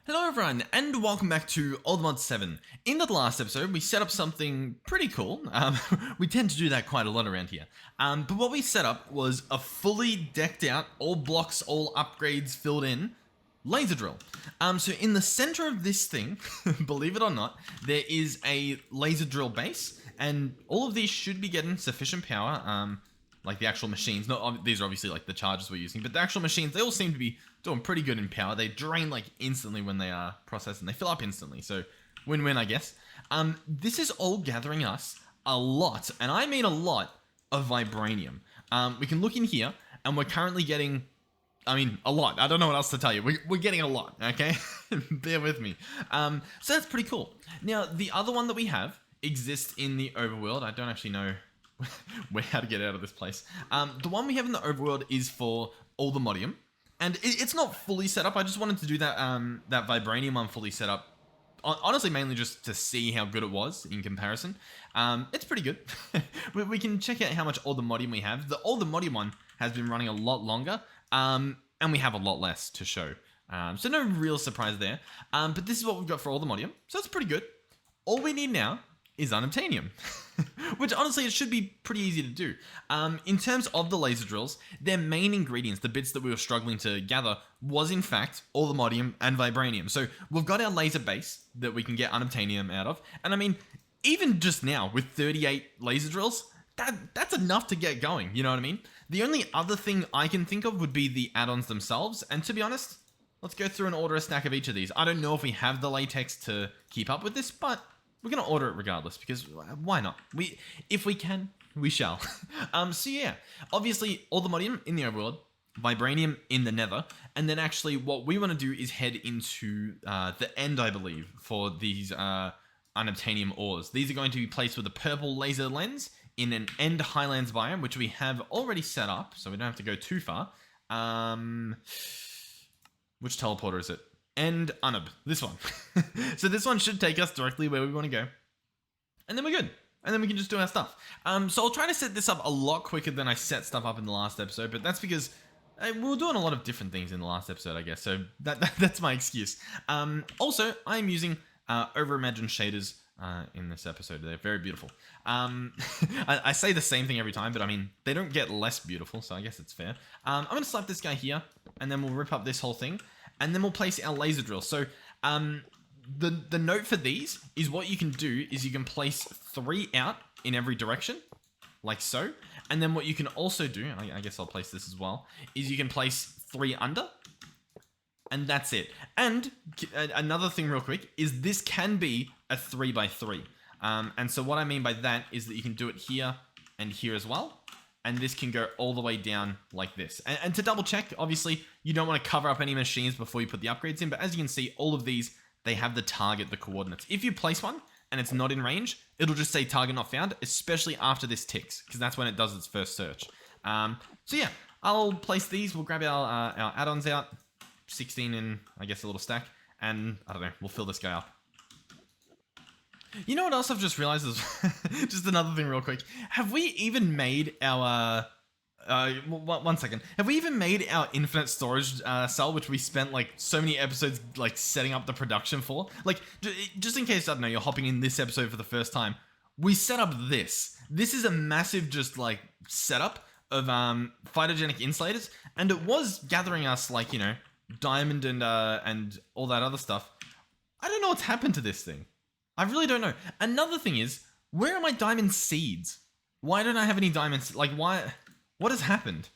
Hello everyone, and welcome back to Allthemodium 7. In the last episode, we set up something pretty cool. We tend to do that quite a lot around here. But what we set up was a fully decked out, all blocks, all upgrades filled in, laser drill. So in the center of this thing, believe it or not, there is a laser drill base, and all of these should be getting sufficient power. Like the actual machines, these are obviously like the chargers we're using, but the actual machines, they all seem to be doing pretty good in power. They drain like instantly when they are processed, and they fill up instantly, so win-win, I guess. This is all gathering us a lot, and I mean a lot, of Vibranium. We can look in here, and we're currently getting, a lot. I don't know what else to tell you. We're getting a lot, okay? Bear with me. So that's pretty cool. Now, the other one that we have exists in the overworld. I don't actually know how to get out of this place. The one we have in the overworld is for Allthemodium, and it's not fully set up. I just wanted to do that that Vibranium one fully set up. Honestly, mainly just to see how good it was in comparison. It's pretty good. we can check out how much Allthemodium we have. The Allthemodium one has been running a lot longer, and we have a lot less to show. So no real surprise there. But this is what we've got for Allthemodium, so it's pretty good. All we need now is Unobtanium, which honestly it should be pretty easy to do. In terms of the laser drills, their main ingredients, the bits that we were struggling to gather, was in fact Allthemodium and Vibranium. So we've got our laser base that we can get Unobtanium out of, and I mean, even just now with 38 laser drills, that's enough to get going, you know what I mean? The only other thing I can think of would be the add-ons themselves, and to be honest, let's go through and order a stack of each of these. I don't know if we have the latex to keep up with this, but we're going to order it regardless, because why not? If we can, we shall. So yeah, obviously Allthemodium in the overworld, Vibranium in the Nether, and then actually what we want to do is head into the end, I believe, for these Unobtanium ores. These are going to be placed with a purple laser lens in an end highlands biome, which we have already set up, so we don't have to go too far. Which teleporter is it? And Unub, this one. So this one should take us directly where we want to go. And then we're good. And then we can just do our stuff. So I'll try to set this up a lot quicker than I set stuff up in the last episode, but that's because we were doing a lot of different things in the last episode, I guess. So that's my excuse. Also, I'm using over-imagined shaders in this episode. They're very beautiful. I say the same thing every time, but I mean, they don't get less beautiful, so I guess it's fair. I'm going to slap this guy here, and then we'll rip up this whole thing. And then we'll place our laser drill. So the note for these is what you can do is you can place 3 out in every direction, like so. And then what you can also do, I guess I'll place this as well, is you can place 3 under. And that's it. And another thing real quick is this can be a 3x3. And so what I mean by that is that you can do it here and here as well. And this can go all the way down like this. And to double check, obviously, you don't want to cover up any machines before you put the upgrades in. But as you can see, all of these, they have the target, the coordinates. If you place one and it's not in range, it'll just say target not found, especially after this ticks, because that's when it does its first search. So yeah, I'll place these. We'll grab our add-ons out, 16 in, I guess, a little stack. And I don't know, we'll fill this guy up. You know what else I've just realized is just another thing real quick. Have we even made our one second. Have we even made our infinite storage cell, which we spent like so many episodes like setting up the production for? Like just in case, I don't know, you're hopping in this episode for the first time. We set up this. This is a massive just like setup of phytogenic insulators, and it was gathering us like, you know, diamond and all that other stuff. I don't know what's happened to this thing. I really don't know. Another thing is, where are my diamond seeds? Why don't I have any diamonds? Like, why? What has happened?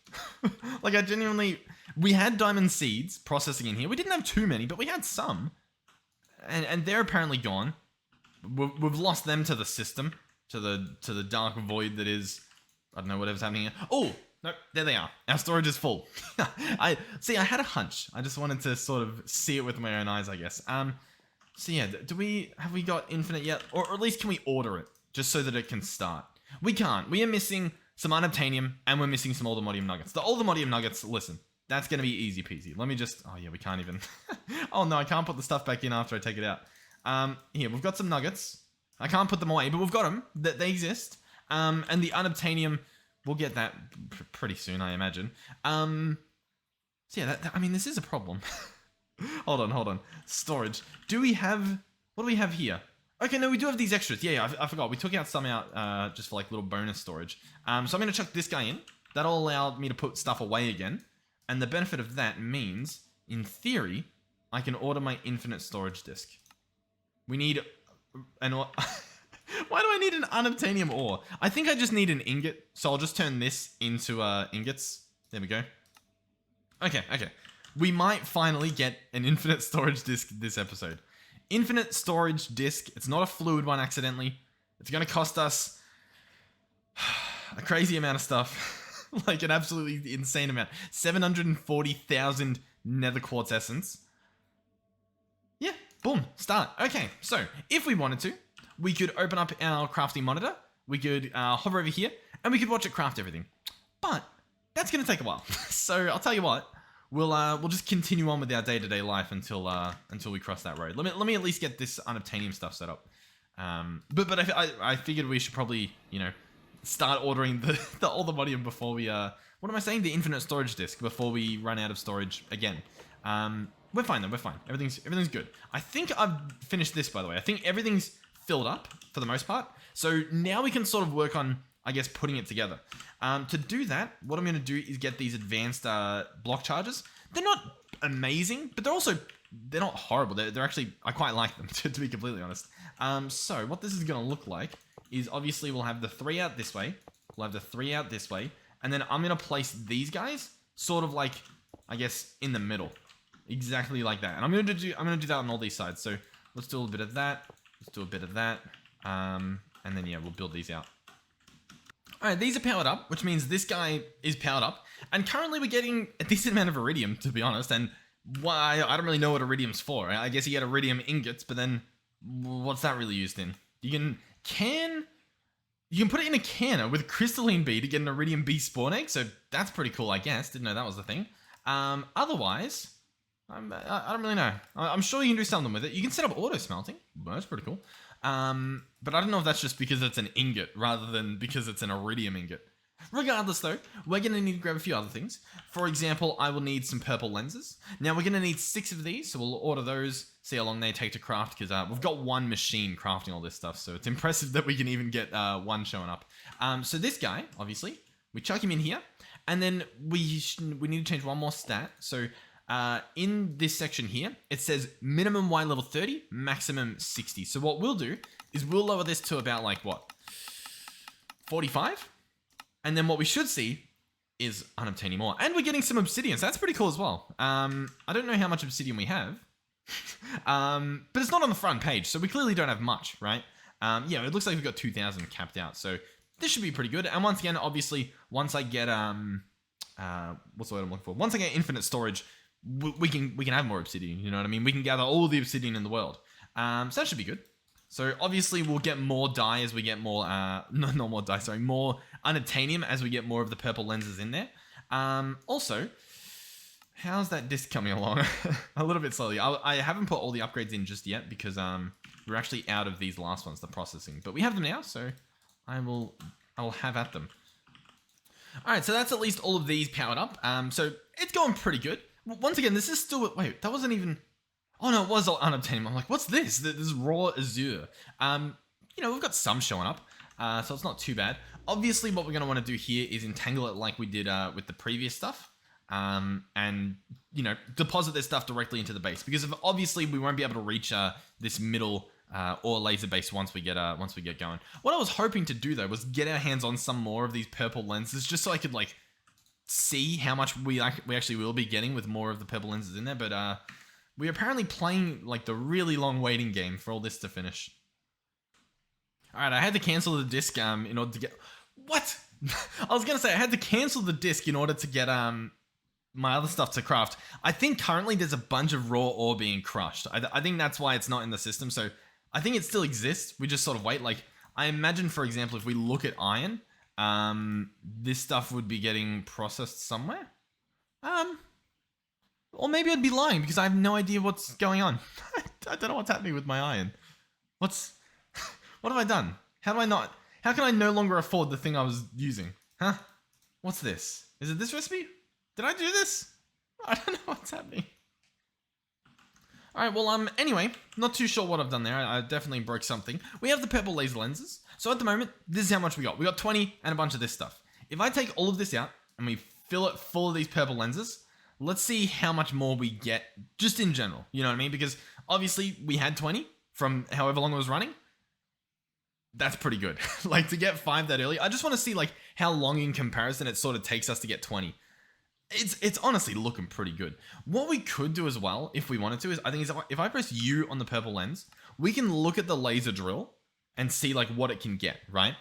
Like, I genuinely... We had diamond seeds processing in here. We didn't have too many, but we had some. And they're apparently gone. We've lost them to the system. To the dark void that is... I don't know, whatever's happening here. Oh! No, there they are. Our storage is full. I had a hunch. I just wanted to sort of see it with my own eyes, I guess. So yeah, have we got infinite yet? Or at least can we order it? Just so that it can start. We can't. We are missing some Unobtanium, and we're missing some Allthemodium nuggets. The Allthemodium nuggets, listen, that's going to be easy peasy. Let me just... Oh yeah, we can't even... Oh no, I can't put the stuff back in after I take it out. Here, we've got some nuggets. I can't put them away, but we've got them. They exist. And the Unobtanium, we'll get that pretty soon, I imagine. So yeah, I mean, this is a problem. Hold on. Storage. Do we have... What do we have here? Okay, no, we do have these extras. Yeah, I forgot. We took some out just for like little bonus storage. So I'm going to chuck this guy in. That'll allow me to put stuff away again. And the benefit of that means, in theory, I can order my infinite storage disk. We need an... Why do I need an unobtanium ore? I think I just need an ingot. So I'll just turn this into ingots. There we go. Okay. We might finally get an infinite storage disk this episode. Infinite storage disk. It's not a fluid one accidentally. It's going to cost us a crazy amount of stuff. Like an absolutely insane amount. 740,000 nether quartz essence. Yeah, boom, start. Okay, so if we wanted to, we could open up our crafting monitor. We could hover over here and we could watch it craft everything. But that's going to take a while. So I'll tell you what. We'll just continue on with our day-to-day life until we cross that road. Let me at least get this unobtanium stuff set up. But I figured we should probably start ordering the Allthemodium before we what am I saying? The infinite storage disk before we run out of storage again. We're fine though. We're fine. Everything's good. I think I've finished this, by the way. I think everything's filled up for the most part. So now we can sort of work on, I guess, putting it together. To do that, what I'm going to do is get these advanced block charges. They're not amazing, but they're not horrible. They're actually, I quite like them, to be completely honest. So what this is going to look like is obviously we'll have the 3 out this way. We'll have the 3 out this way. And then I'm going to place these guys sort of like, I guess, in the middle. Exactly like that. And I'm going to do that on all these sides. So let's do a little bit of that. Let's do a bit of that. And then, yeah, we'll build these out. All right, these are powered up, which means this guy is powered up. And currently we're getting a decent amount of iridium, to be honest. And why I don't really know what iridium's for. I guess you get iridium ingots, but then what's that really used in? You can put it in a canner with crystalline bee to get an iridium bee spawn egg. So that's pretty cool, I guess. Didn't know that was the thing. Otherwise, I don't really know. I'm sure you can do something with it. You can set up auto smelting. Well, that's pretty cool. But I don't know if that's just because it's an ingot rather than because it's an iridium ingot. Regardless though, we're going to need to grab a few other things. For example, I will need some purple lenses. Now we're going to need 6 of these, so we'll order those, see how long they take to craft, because we've got one machine crafting all this stuff, so it's impressive that we can even get one showing up. So this guy, obviously, we chuck him in here, and then we need to change one more stat. So in this section here, it says minimum Y level 30, maximum 60. So what we'll do is we'll lower this to about like what? 45? And then what we should see is unobtaining more. And we're getting some obsidian, so that's pretty cool as well. I don't know how much obsidian we have. But it's not on the front page, so we clearly don't have much, right? Yeah, it looks like we've got 2,000 capped out, so this should be pretty good. And once again, obviously, once I get, what's the word I'm looking for? Once I get infinite storage, we can have more obsidian, you know what I mean? We can gather all the obsidian in the world. So that should be good. So obviously we'll get more dye as we get more, not more dye, sorry, more unobtanium as we get more of the purple lenses in there. Also, how's that disc coming along? A little bit slowly. I haven't put all the upgrades in just yet because we're actually out of these last ones, the processing. But we have them now, so I will have at them. All right, so that's at least all of these powered up. So it's going pretty good. Once again, this is still, wait, that wasn't even... Oh no, it was unobtainium. I'm like, what's this? This is raw azure. We've got some showing up, so it's not too bad. Obviously, what we're going to want to do here is entangle it like we did with the previous stuff, and deposit this stuff directly into the base, because obviously we won't be able to reach this middle or laser base once we get going. What I was hoping to do though was get our hands on some more of these purple lenses, just so I could like see how much we actually will be getting with more of the purple lenses in there, but we're apparently playing like the really long waiting game for all this to finish. All right, I had to cancel the disc in order to get... What? I was going to say I had to cancel the disc in order to get my other stuff to craft. I think currently there's a bunch of raw ore being crushed. I think that's why it's not in the system. So I think it still exists. We just sort of wait. Like I imagine, for example, if we look at iron, this stuff would be getting processed somewhere. Or maybe I'd be lying because I have no idea what's going on. I don't know what's happening with my iron. What have I done? How can I no longer afford the thing I was using? Huh? What's this? Is it this recipe? Did I do this? I don't know what's happening. All right, well, anyway, not too sure what I've done there. I definitely broke something. We have the purple laser lenses. So at the moment, this is how much we got. We got 20 and a bunch of this stuff. If I take all of this out and we fill it full of these purple lenses, let's see how much more we get just in general. You know what I mean? Because obviously we had 20 from however long it was running. That's pretty good. Like to get 5 that early. I just want to see like how long in comparison it sort of takes us to get 20. It's honestly looking pretty good. What we could do as well, if we wanted to, is I think if I press U on the purple lens, we can look at the laser drill and see like what it can get, right?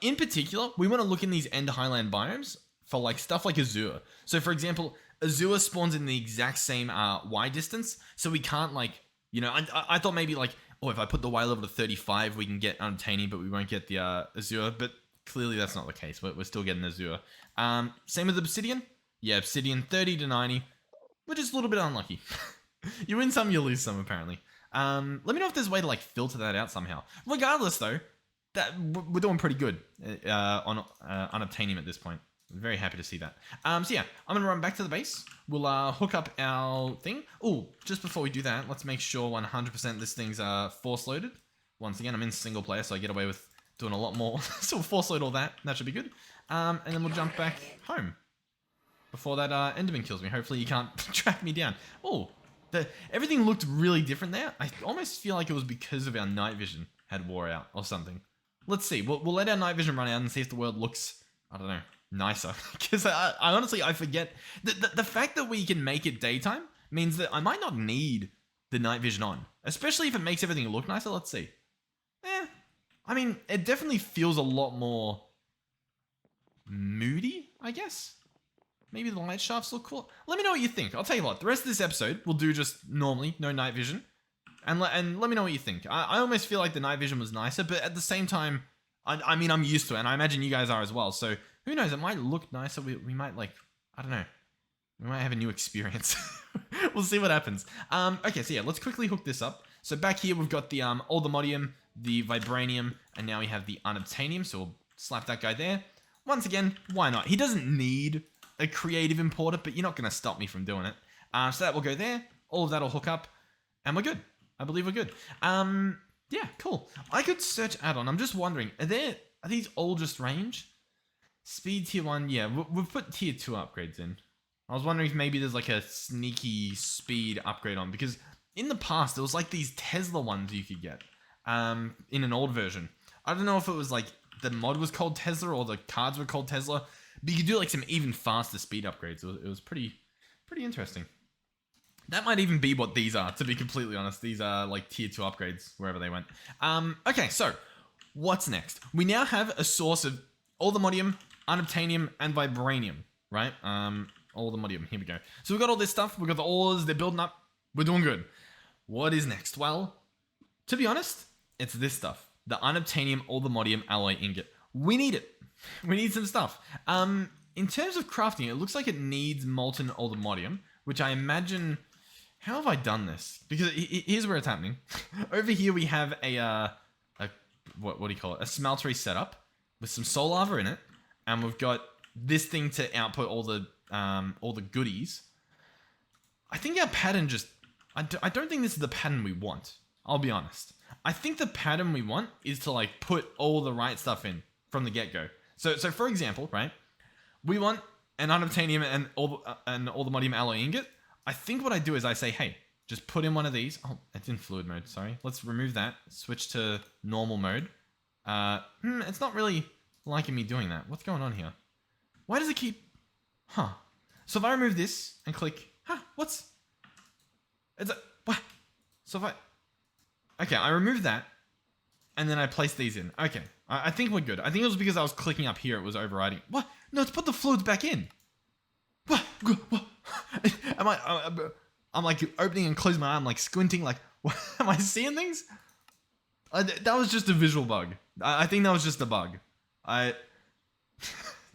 In particular, we want to look in these end highland biomes for like stuff like Azure. So for example, Azure spawns in the exact same Y distance, so we can't like, you know, I thought maybe like, oh, if I put the Y level to 35, we can get Unobtanium, but we won't get the Azure, but clearly that's not the case. We're still getting Azure. Same with Obsidian. Yeah, Obsidian 30 to 90, which is a little bit unlucky. You win some, you lose some, apparently. Let me know if there's a way to like filter that out somehow. Regardless, though, that we're doing pretty good on Unobtanium at this point. I'm very happy to see that. So yeah, I'm gonna run back to the base. We'll hook up our thing. Oh, just before we do that, let's make sure 100% this thing's force loaded. Once again, I'm in single player, so I get away with doing a lot more. So we'll force load all that. That should be good. And then we'll jump back home before that Enderman kills me. Hopefully he can't track me down. Oh, everything looked really different there. I almost feel like it was because of our night vision had wore out or something. Let's see. We'll let our night vision run out and see if the world looks, I don't know, nicer. Because I honestly, I forget. The fact that we can make it daytime means that I might not need the night vision on. Especially if it makes everything look nicer. Let's see. I mean, it definitely feels a lot more moody, I guess. Maybe the light shafts look cool. Let me know what you think. I'll tell you what, the rest of this episode we'll do just normally, no night vision. And let me know what you think. I almost feel like the night vision was nicer, but at the same time, I mean, I'm used to it, and I imagine you guys are as well. So who knows? It might look nicer. We might like, I don't know. We might have a new experience. We'll see what happens. Okay, so yeah, let's quickly hook this up. So back here we've got the Allthemodium, the Vibranium, and now we have the Unobtanium. So we'll slap that guy there. Once again, why not? He doesn't need a creative importer, but you're not going to stop me from doing it. So that will go there. All of that will hook up, and we're good. I believe we're good. Yeah, cool. I could search add-on. I'm just wondering, are these all just range? Speed tier 1, yeah. We've put tier 2 upgrades in. I was wondering if maybe there's like a sneaky speed upgrade on, because in the past, there was like these Tesla ones you could get in an old version. I don't know if it was like the mod was called Tesla or the cards were called Tesla, but you could do like some even faster speed upgrades. It was pretty interesting. That might even be what these are, to be completely honest. These are like tier 2 upgrades, wherever they went. Okay, so what's next? We now have a source of Allthemodium, Unobtanium, and Vibranium, right? Allthemodium, here we go. So we've got all this stuff. We've got the ores, they're building up. We're doing good. What is next? Well, to be honest, it's this stuff. The Unobtanium Allthemodium alloy ingot. We need it. We need some stuff. In terms of crafting, it looks like it needs molten Allthemodium, which I imagine... How have I done this? Because here's where it's happening. Over here we have what do you call it? A smeltery setup with some soul lava in it, and we've got this thing to output all the goodies. I think our pattern just... I don't think this is the pattern we want. I'll be honest. I think the pattern we want is to like put all the right stuff in from the get-go. So for example, right? We want an Unobtanium and Allthemodium alloy ingot. I think what I do is I say, hey, just put in one of these. Oh, it's in fluid mode, sorry. Let's remove that. Switch to normal mode. It's not really liking me doing that. What's going on here? Why does it keep... Huh. So if I remove this and click... What's... It's a... What? So if I... Okay, I removed that. And then I placed these in. Okay. I think we're good. I think it was because I was clicking up here. It was overriding. What? No, it's put the fluids back in. What? I'm like opening and closing my eye. I'm like squinting. Like, what? Am I seeing things? That was just a visual bug. I think that was just a bug. That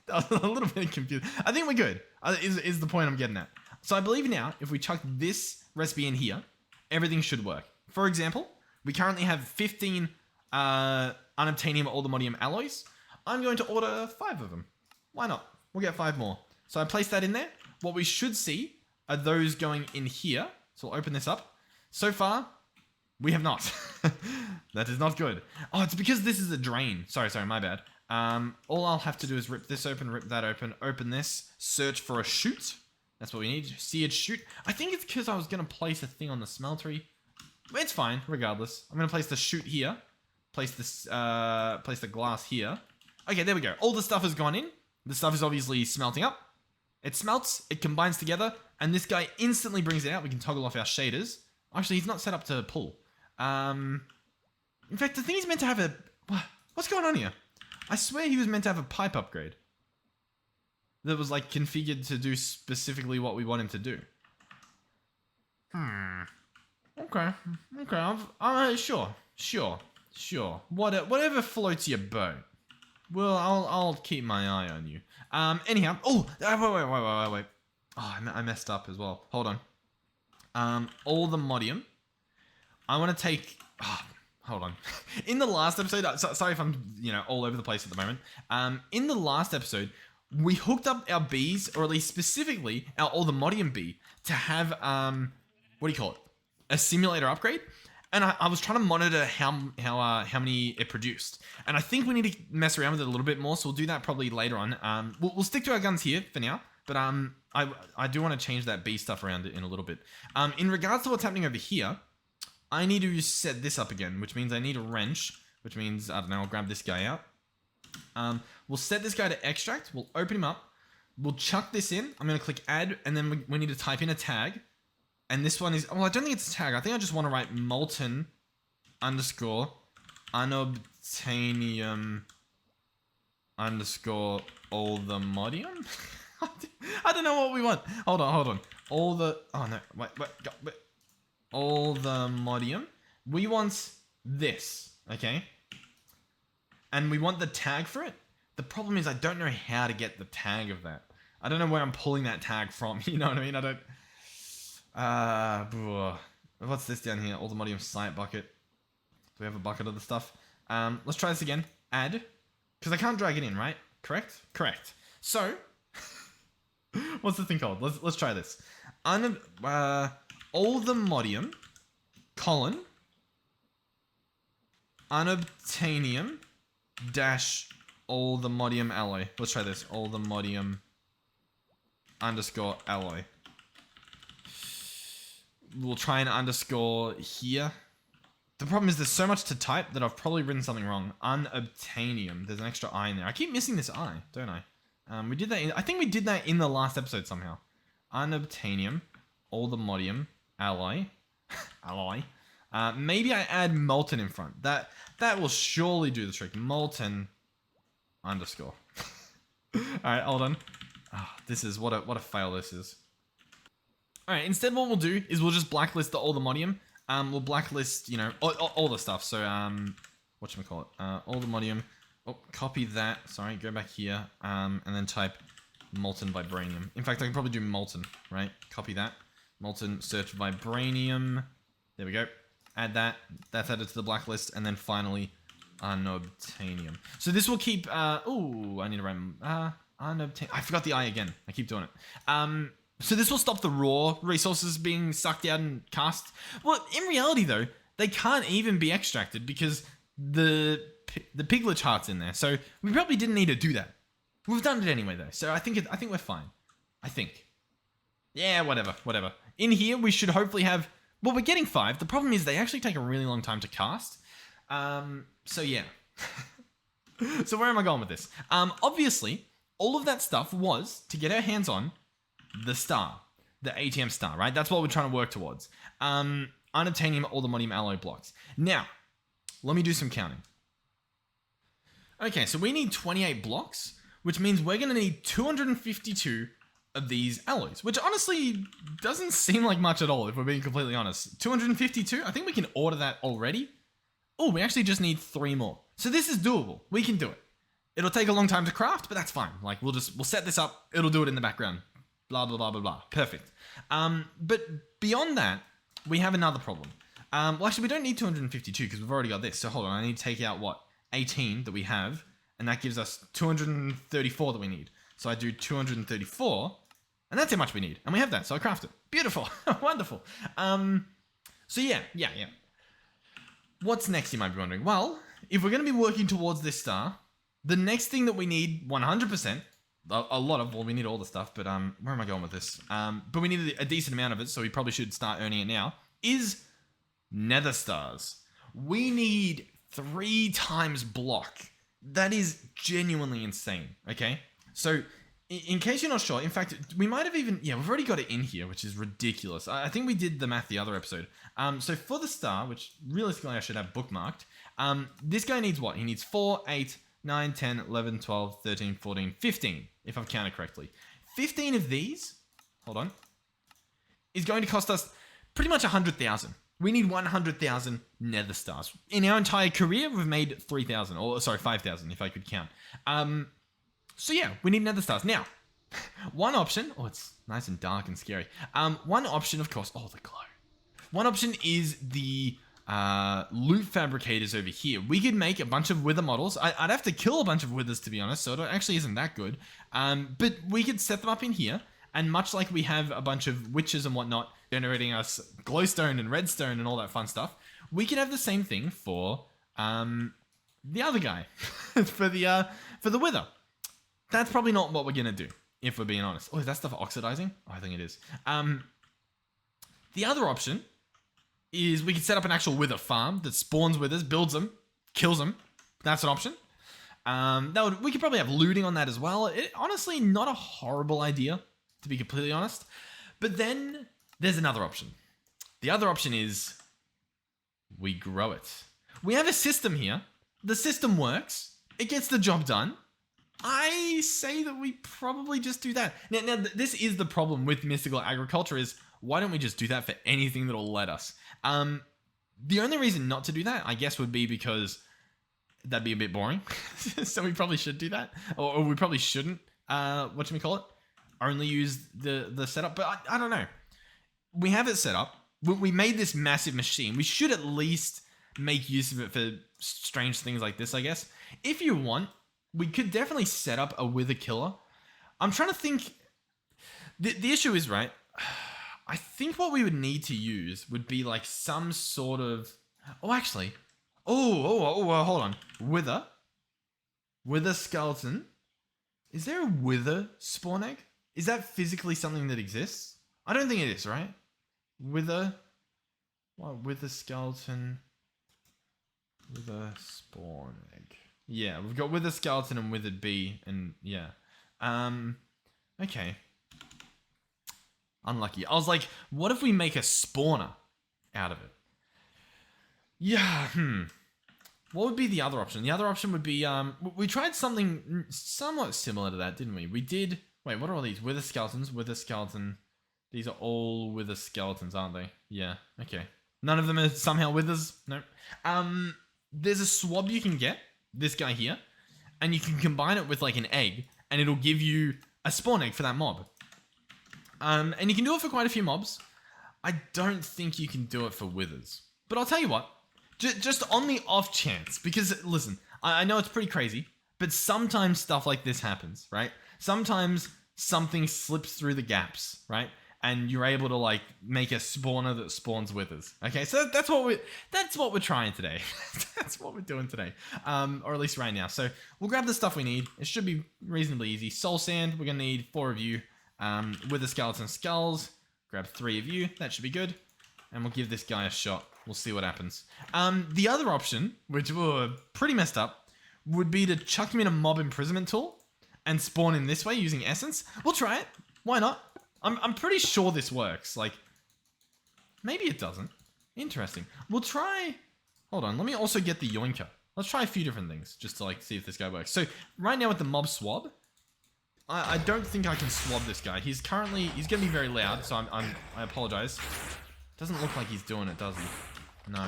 was a little bit confused. I think we're good. Is the point I'm getting at. So I believe now, if we chuck this recipe in here, everything should work. For example, we currently have 15 Unobtanium Allthemodium alloys. I'm going to order 5 of them. Why not? We'll get 5 more. So I place that in there. What we should see are those going in here. So we'll open this up. So far, we have not. That is not good. Oh, it's because this is a drain. Sorry, my bad. All I'll have to do is rip this open, rip that open this, search for a chute. That's what we need. Seared chute. I think it's because I was going to place a thing on the smeltery. It's fine, regardless. I'm going to place the chute here. Place this, place the glass here. Okay, there we go. All the stuff has gone in. The stuff is obviously smelting up. It smelts, it combines together, and this guy instantly brings it out. We can toggle off our shaders. Actually, he's not set up to pull. In fact, the thing he's meant to have a... What's going on here? I swear he was meant to have a pipe upgrade. That was, like, configured to do specifically what we want him to do. Okay. Sure. Whatever floats your boat. Well, I'll keep my eye on you. Anyhow. Oh, wait. Oh, I messed up as well. Hold on. Allthemodium. I want to take... Oh, hold on. In the last episode... Sorry if I'm, all over the place at the moment. In the last episode, we hooked up our bees, or at least specifically our Allthemodium bee, to have, what do you call it? A simulator upgrade. And I was trying to monitor how many it produced. And I think we need to mess around with it a little bit more, so we'll do that probably later on. We'll stick to our guns here for now, but I do want to change that bee stuff around in a little bit. In regards to what's happening over here, I need to set this up again, which means I need a wrench, which means, I don't know, I'll grab this guy out. We'll set this guy to extract, we'll open him up, we'll chuck this in, I'm going to click add, and then we need to type in a tag. And this one is... Well, I don't think it's a tag. I think I just want to write molten _ unobtanium _ allthemodium. I don't know what we want. Hold on. Oh, no. Wait. Allthemodium. We want this, okay? And we want the tag for it. The problem is I don't know how to get the tag of that. I don't know where I'm pulling that tag from. You know what I mean? I don't... what's this down here? Allthemodium site bucket. Do we have a bucket of the stuff? Let's try this again. Add. Because I can't drag it in, right? Correct? Correct. So, what's the thing called? Let's try this. Allthemodium, Unobtanium - allthemodium alloy. Let's try this. Allthemodium _ alloy. We'll try an underscore here. The problem is there's so much to type that I've probably written something wrong. Unobtanium. There's an extra I in there. I keep missing this I, don't I? We did that. I think we did that in the last episode somehow. Unobtanium, allthemodium, alloy. Maybe I add molten in front. That will surely do the trick. Molten _ All right, hold on. Oh, this is what a fail this is. Alright, instead what we'll do is we'll just blacklist the Allthemodium. We'll blacklist, all the stuff. So, whatchamacallit? Allthemodium. Oh, copy that. Sorry, go back here. And then type molten vibranium. In fact, I can probably do molten, right? Copy that. Molten, search vibranium. There we go. Add that. That's added to the blacklist. And then finally, unobtanium. So this will keep, ooh, I need to write, unobtanium. I forgot the I again. I keep doing it. So this will stop the raw resources being sucked out and cast. Well, in reality though, they can't even be extracted because the piglet heart's in there. So we probably didn't need to do that. We've done it anyway though. So I think we're fine. I think. Yeah, whatever. In here we should hopefully have, well, we're getting 5. The problem is they actually take a really long time to cast. So yeah. So where am I going with this? Obviously, all of that stuff was to get our hands on the star, the ATM star, right? That's what we're trying to work towards. Unobtanium allthemodium alloy blocks. Now, let me do some counting. Okay, so we need 28 blocks, which means we're going to need 252 of these alloys, which honestly doesn't seem like much at all, if we're being completely honest. 252? I think we can order that already. Oh, we actually just need 3 more. So this is doable. We can do it. It'll take a long time to craft, but that's fine. Like, we'll set this up. It'll do it in the background. Blah, blah, blah, blah, blah. Perfect. But beyond that, we have another problem. Well, actually, we don't need 252 because we've already got this. So hold on. I need to take out, 18 that we have. And that gives us 234 that we need. So I do 234. And that's how much we need. And we have that. So I craft it. Beautiful. Wonderful. So yeah. What's next, you might be wondering? Well, if we're going to be working towards this star, the next thing that we need 100%, a lot of, well, we need all the stuff, but where am I going with this? But we need a decent amount of it, so we probably should start earning it now, is nether stars. We need 3 times block. That is genuinely insane, okay? So, in case you're not sure, in fact, we might have even, yeah, we've already got it in here, which is ridiculous. I think we did the math the other episode. So for the star, which realistically I should have bookmarked, this guy needs what? He needs 4, 8, 9, 10, 11, 12, 13, 14, 15, if I've counted correctly. 15 of these, hold on, is going to cost us pretty much 100,000. We need 100,000 nether stars. In our entire career, we've made 3,000, or sorry, 5,000 if I could count. So yeah, we need nether stars. Now, one option, oh, it's nice and dark and scary. One option, of course, oh, the glow. One option is the loot fabricators over here. We could make a bunch of wither models. I'd have to kill a bunch of withers, to be honest, so it actually isn't that good. But we could set them up in here, and much like we have a bunch of witches and whatnot generating us glowstone and redstone and all that fun stuff, we can have the same thing for the other guy, for the wither. That's probably not what we're gonna do, if we're being honest. Oh, is that stuff oxidizing? Oh, I think it is. The other option is we could set up an actual wither farm that spawns withers, builds them, kills them. That's an option. We could probably have looting on that as well. Honestly, not a horrible idea, to be completely honest. But then there's another option. The other option is we grow it. We have a system here. The system works. It gets the job done. I say that we probably just do that. Now, this is the problem with mystical agriculture is, why don't we just do that for anything that'll let us? The only reason not to do that, I guess, would be because that'd be a bit boring. So we probably should do that. Or we probably shouldn't, whatchamacallit, only use the setup. But I don't know. We have it set up. We made this massive machine. We should at least make use of it for strange things like this, I guess. If you want, we could definitely set up a wither killer. I'm trying to think. The issue is, right, I think what we would need to use would be like some sort of... Oh, actually. Hold on. Wither skeleton. Is there a wither spawn egg? Is that physically something that exists? I don't think it is, right? Wither skeleton. Wither spawn egg. Yeah, we've got wither skeleton and withered bee, and yeah. Okay. Unlucky. I was like, what if we make a spawner out of it? Yeah, What would be the other option? The other option would be, we tried something somewhat similar to that, didn't we? We did, wait, what are all these? Wither skeletons, wither skeleton. These are all wither skeletons, aren't they? Yeah, okay. None of them are somehow withers? Nope. There's a swab you can get, this guy here, and you can combine it with like an egg, and it'll give you a spawn egg for that mob. And you can do it for quite a few mobs. I don't think you can do it for withers. But I'll tell you what, just on the off chance, because listen, I know it's pretty crazy, but sometimes stuff like this happens, right? Sometimes something slips through the gaps, right? And you're able to like make a spawner that spawns withers. Okay, so that's what we're trying today. That's what we're doing today, or at least right now. So we'll grab the stuff we need. It should be reasonably easy. Soul sand, we're gonna need 4 of you. Wither skeleton skulls, grab 3 of you. That should be good, and we'll give this guy a shot. We'll see what happens. The other option, which were pretty messed up, would be to chuck him in a mob imprisonment tool and spawn in this way using essence. We'll try it. Why not? I'm pretty sure this works. Like, maybe it doesn't. Interesting. We'll try... Hold on, let me also get the yoinker. Let's try a few different things, just to like see if this guy works. So, right now with the mob swab, I don't think I can swab this guy. He's gonna be very loud, so I apologize. Doesn't look like he's doing it, does he? No.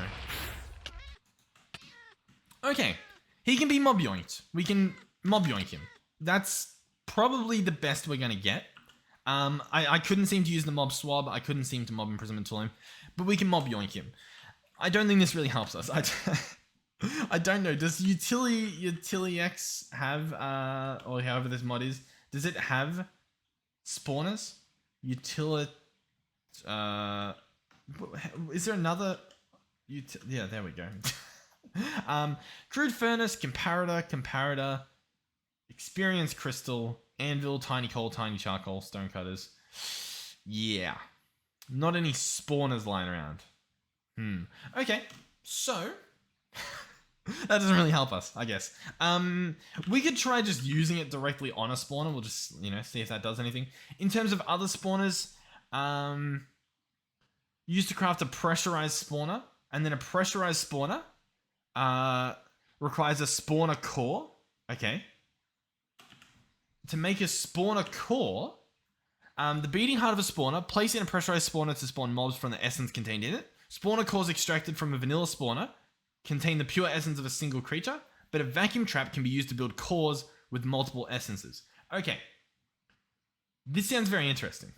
Okay. He can be mob yoinked. We can mob yoink him. That's probably the best we're gonna get. I couldn't seem to use the mob swab. I couldn't seem to mob imprisonment tool him, but we can mob yoink him. I don't think this really helps us. I don't know. Does Utility X have, or however this mod is, does it have spawners? Is there another? Yeah, there we go. Crude furnace, comparator, experience crystal, anvil, tiny coal, tiny charcoal, stone cutters. Yeah. Not any spawners lying around. Okay, so that doesn't really help us, I guess. We could try just using it directly on a spawner. We'll just, see if that does anything. In terms of other spawners, used to craft a pressurized spawner, and then a pressurized spawner requires a spawner core. Okay. To make a spawner core, the beating heart of a spawner, place in a pressurized spawner to spawn mobs from the essence contained in it. Spawner cores extracted from a vanilla spawner contain the pure essence of a single creature, but a vacuum trap can be used to build cores with multiple essences. Okay. This sounds very interesting.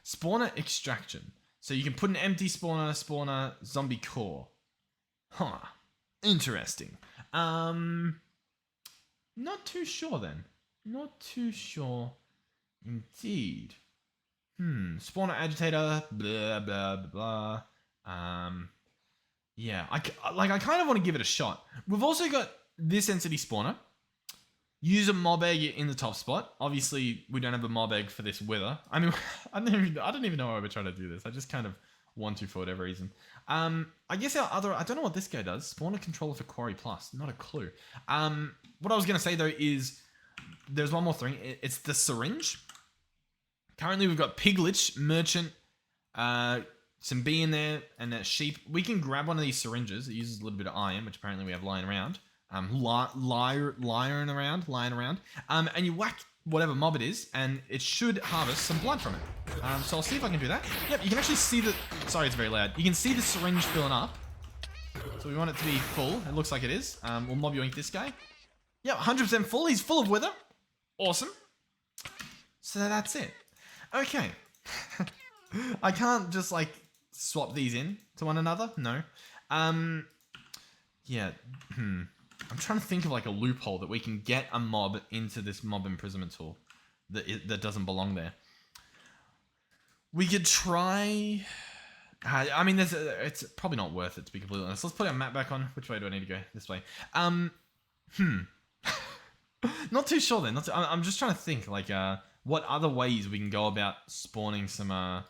Spawner extraction. So you can put an empty spawner, zombie core. Huh. Interesting. Not too sure then. Not too sure indeed. Spawner agitator, blah, blah, blah, blah. Yeah, I kind of want to give it a shot. We've also got this entity spawner. Use a mob egg in the top spot. Obviously, we don't have a mob egg for this wither. I mean, I don't even know why we're trying to do this. I just kind of want to for whatever reason. I guess I don't know what this guy does. Spawner controller for Quarry Plus. Not a clue. What I was going to say, though, is there's one more thing. It's the syringe. Currently, we've got Piglich, Merchant, some bee in there, and that sheep. We can grab one of these syringes. It uses a little bit of iron, which apparently we have lying around. Lying around. And you whack whatever mob it is, and it should harvest some blood from it. So I'll see if I can do that. Yep, you can actually see the... Sorry, it's very loud. You can see the syringe filling up. So we want it to be full. It looks like it is. We'll mob yoink this guy. Yep, 100% full. He's full of wither. Awesome. So that's it. Okay. I can't just, swap these in to one another. No. Yeah. I'm trying to think of, a loophole that we can get a mob into this mob imprisonment tool that doesn't belong there. We could try... I mean, it's probably not worth it, to be completely honest. Let's put our map back on. Which way do I need to go? This way. Not too sure then. I'm just trying to think, what other ways we can go about spawning some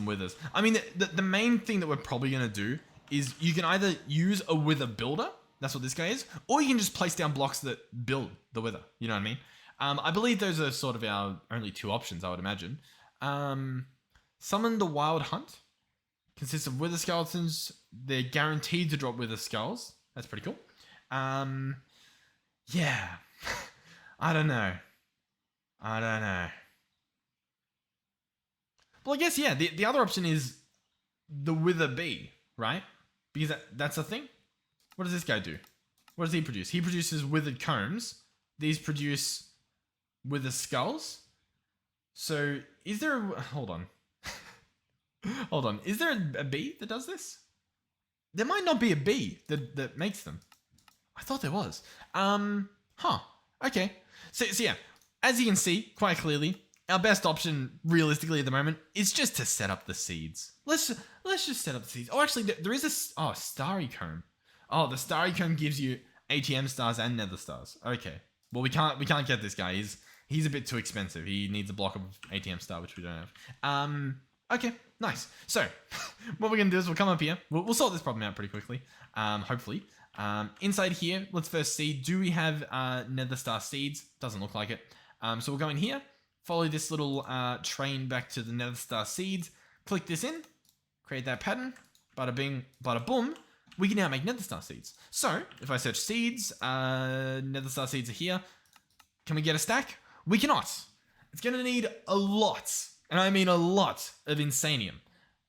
withers. I mean, the main thing that we're probably going to do is you can either use a wither builder, that's what this guy is, or you can just place down blocks that build the wither. You know what I mean? I believe those are sort of our only two options, I would imagine. Summon the Wild Hunt. Consists of wither skeletons. They're guaranteed to drop wither skulls. That's pretty cool. Yeah. I don't know. Well, I guess, yeah, the other option is the wither bee, right? Because that's the thing. What does this guy do? What does he produce? He produces withered combs. These produce wither skulls. So, is there a... Hold on. Hold on. Is there a bee that does this? There might not be a bee that makes them. I thought there was. Huh. Okay. So yeah, as you can see quite clearly, our best option realistically at the moment is just to set up the seeds. Let's just set up the seeds. Oh, actually, there is a starry comb. Oh, the starry comb gives you ATM stars and nether stars. Okay. Well, we can't get this guy. He's a bit too expensive. He needs a block of ATM star, which we don't have. Okay, nice. So, what we're going to do is we'll come up here. We'll sort this problem out pretty quickly, hopefully. Inside here, let's first see, do we have nether star seeds? Doesn't look like it. So we'll go in here, follow this little train back to the nether star seeds, click this in, create that pattern, bada bing, bada boom. We can now make nether star seeds. So, if I search seeds, nether star seeds are here. Can we get a stack? We cannot. It's going to need a lot, and I mean a lot, of insanium.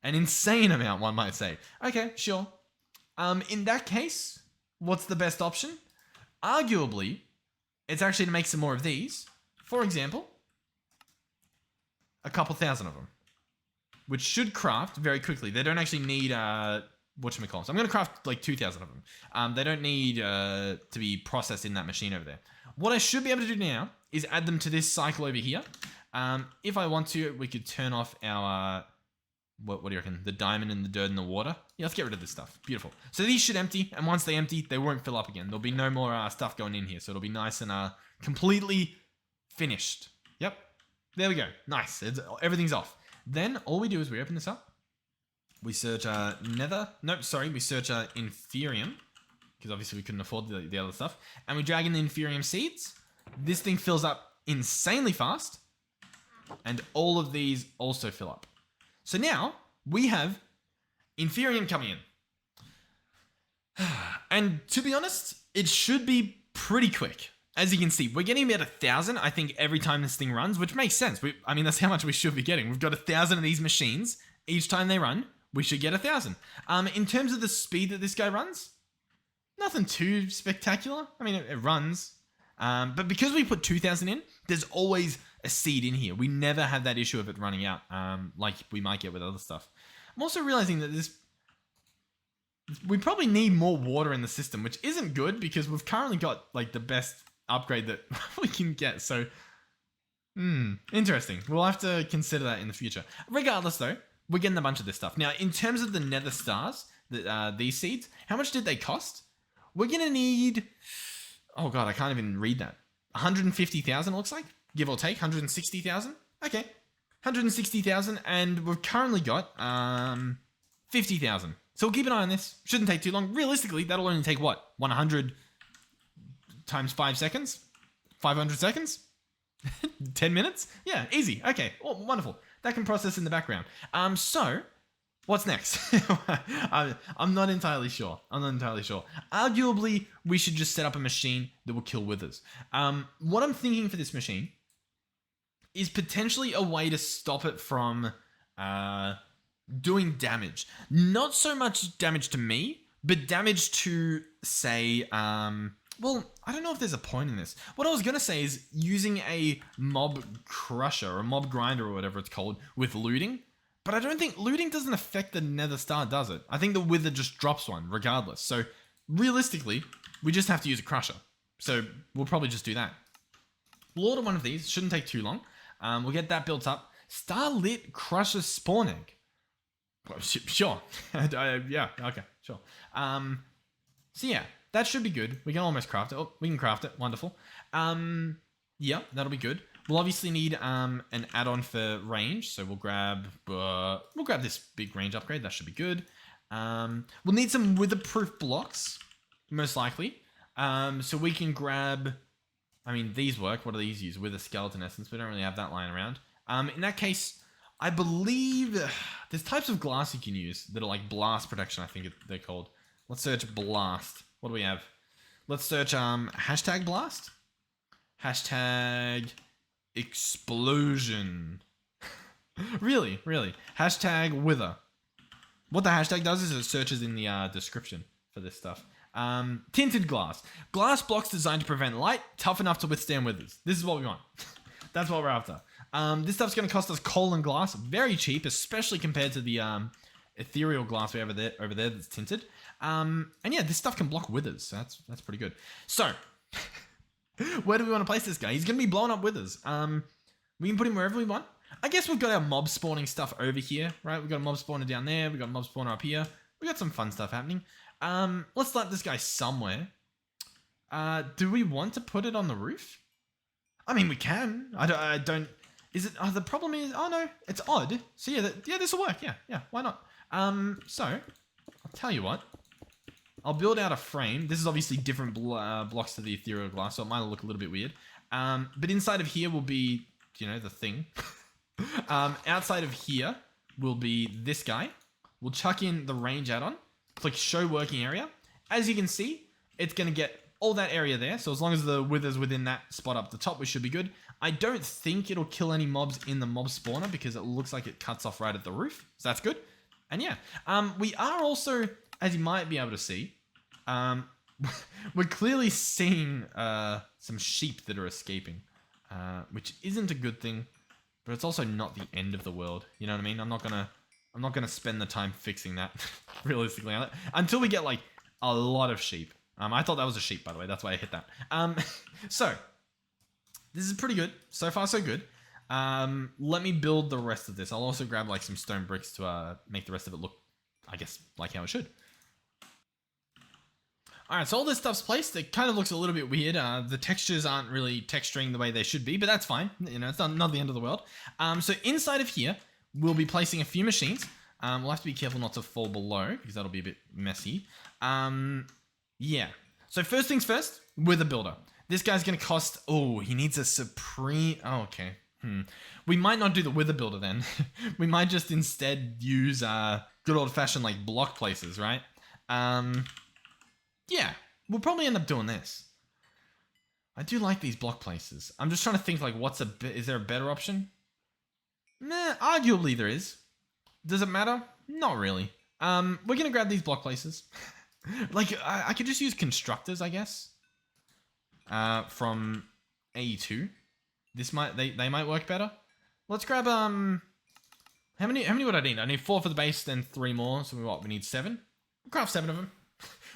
An insane amount, one might say. Okay, sure. In that case, what's the best option? Arguably, it's actually to make some more of these. For example, a couple thousand of them, which should craft very quickly. They don't actually need whatchamacallit. So I'm going to craft like 2,000 of them. They don't need to be processed in that machine over there. What I should be able to do now is add them to this cycle over here. If I want to, we could turn off our What do you reckon? The diamond and the dirt and the water? Yeah, let's get rid of this stuff. Beautiful. So these should empty, and once they empty, they won't fill up again. There'll be no more stuff going in here, so it'll be nice and completely finished. Yep. There we go. Nice. Everything's off. Then all we do is we open this up. We search Nether. Nope, sorry. We search Inferium, because obviously we couldn't afford the other stuff. And we drag in the Inferium seeds. This thing fills up insanely fast. And all of these also fill up. So now we have Inferium coming in. And to be honest, it should be pretty quick. As you can see, we're getting about 1,000, I think, every time this thing runs, which makes sense. I mean, that's how much we should be getting. We've got 1,000 of these machines. Each time they run, we should get 1,000. In terms of the speed that this guy runs, nothing too spectacular. I mean, it runs. But because we put 2,000 in, there's always a seed in here. We never have that issue of it running out, like we might get with other stuff. I'm also realizing that we probably need more water in the system, which isn't good because we've currently got like the best upgrade that we can get. So, interesting. We'll have to consider that in the future. Regardless though, we're getting a bunch of this stuff. Now, in terms of the nether stars, these seeds, how much did they cost? We're going to need, oh God, I can't even read that. 150,000 it looks like, give or take, 160,000. Okay, 160,000, and we've currently got 50,000. So we'll keep an eye on this. Shouldn't take too long. Realistically, that'll only take what? 100 times 5 seconds? 500 seconds? 10 minutes? Yeah, easy. Okay, oh, wonderful. That can process in the background. So, what's next? I'm not entirely sure. Arguably, we should just set up a machine that will kill withers. What I'm thinking for this machine is potentially a way to stop it from doing damage. Not so much damage to me, but damage to, say, well, I don't know if there's a point in this. What I was going to say is using a mob crusher or a mob grinder or whatever it's called with looting. But I don't think looting doesn't affect the nether star, does it? I think the wither just drops one regardless. So realistically, we just have to use a crusher. So we'll probably just do that. We'll order one of these. Shouldn't take too long. We'll get that built up. Starlit crusher spawn egg. Well, sure. Yeah, okay, sure. So yeah, that should be good. We can almost craft it. Oh, we can craft it. Wonderful. Yeah, that'll be good. We'll obviously need an add-on for range, so we'll grab this big range upgrade. That should be good. We'll need some witherproof blocks, most likely. So we can grab. I mean, these work. What do these use? Wither skeleton essence. We don't really have that lying around. In that case, I believe there's types of glass you can use that are like blast protection. I think they're called. Let's search blast. What do we have? Let's search hashtag blast. Hashtag explosion. Really. Hashtag wither. What the hashtag does is it searches in the description for this stuff. Tinted glass. Glass blocks designed to prevent light, tough enough to withstand withers. This is what we want. That's what we're after. This stuff's going to cost us coal and glass. Very cheap, especially compared to the ethereal glass we have over there that's tinted. And yeah, this stuff can block withers. So that's pretty good. So, where do we want to place this guy? He's going to be blowing up withers. We can put him wherever we want. I guess we've got our mob spawning stuff over here, right? We've got a mob spawner down there. We've got a mob spawner up here. We got some fun stuff happening. Let's let this guy somewhere. Do we want to put it on the roof? I mean, we can. I don't. Is it? The problem is. Oh no, it's odd. So yeah, this will work. Yeah. Why not? So I'll tell you what. I'll build out a frame. This is obviously different blocks to the ethereal glass, so it might look a little bit weird. But inside of here will be, the thing. Outside of here will be this guy. We'll chuck in the range add-on. Click show working area. As you can see, it's going to get all that area there. So as long as the wither's within that spot up the top, we should be good. I don't think it'll kill any mobs in the mob spawner because it looks like it cuts off right at the roof. So that's good. And yeah, we are also, as you might be able to see, we're clearly seeing some sheep that are escaping, which isn't a good thing, but it's also not the end of the world. You know what I mean? I'm not gonna spend the time fixing that realistically until we get like a lot of sheep. I thought that was a sheep, by the way. That's why I hit that. So this is pretty good. So far, so good. Let me build the rest of this. I'll also grab like some stone bricks to make the rest of it look, I guess, like how it should. Alright, so all this stuff's placed. It kind of looks a little bit weird. The textures aren't really texturing the way they should be, but that's fine. You know, it's not the end of the world. So inside of here, we'll be placing a few machines. We'll have to be careful not to fall below, because that'll be a bit messy. Yeah. So first things first, Wither Builder. This guy's going to cost... Oh, he needs a supreme... Oh, okay. We might not do the Wither Builder then. We might just instead use good old-fashioned like block places, right? Yeah, we'll probably end up doing this. I do like these block places. I'm just trying to think like is there a better option? Nah, arguably there is. Does it matter? Not really. We're gonna grab these block places. Like I could just use constructors, I guess. From AE2. They might work better. Let's grab how many would I need? I need 4 for the base, then 3 more. So we need 7. We'll craft 7 of them.